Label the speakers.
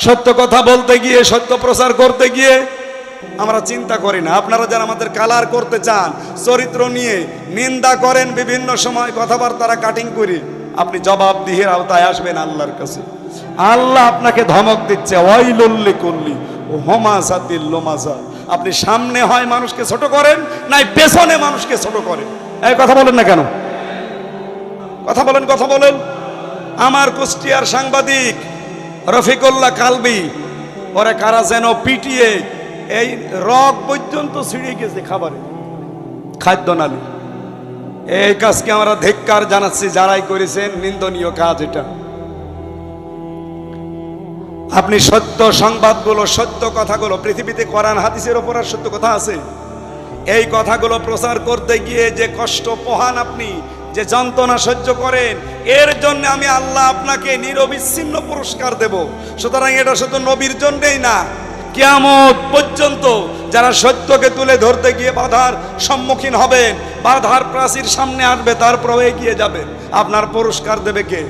Speaker 1: সত্য কথা বলতে গিয়ে, সত্য প্রচার করতে গিয়ে আমরা চিন্তা করি না। আপনারা যারা আমাদের কালার করতে চান, চরিত্র নিয়ে নিন্দা করেন, বিভিন্ন সময় কথাবার্তারা কাটিং করি, আপনি জবাবদিহির আওতায় আসবেন আল্লাহর কাছে। আল্লাহ আপনাকে ধমক দিচ্ছে, ওয়াইলুল কুল্লি হুমাযাতিল লুমাযা। আপনি সামনে হয় মানুষকে ছোট করেন, নাই পেছনে মানুষকে ছোট করেন। এই কথা বলেন না কেন? কথা বলেন, কথা বলেন। আমার কুষ্টিয়ার সাংবাদিক রফিকুল্লাহ কালবি, ওরা কারা যেন পিটিয়ে এই রগ পর্যন্ত ছিঁড়ে গেছে খাবারে, খাদ্য নালী। এই কাজকে আমরা ধিক্কার জানাচ্ছি, যারাই করেছেন, নিন্দনীয় কাজ এটা। আপনি সত্য সংবাদগুলো, সত্য কথাগুলো, পৃথিবীতে কোরআন হাদিসের ওপর আর সত্য কথা আছে, এই কথাগুলো প্রচার করতে গিয়ে যে কষ্ট পোহান আপনি, যে যন্ত্রণা সহ্য করেন, এর জন্য আমি আল্লাহ আপনাকে নিরবিচ্ছিন্ন পুরস্কার দেব। সুতরাং এটা শুধু নবীর জন্যই না, কিয়ামত পর্যন্ত যারা সত্যকে তুলে ধরতে গিয়ে বাধার সম্মুখীন হবেন, বাধার প্রাচীর সামনে আসবে, তারপরে এগিয়ে যাবেন, আপনার পুরস্কার দেবে কে?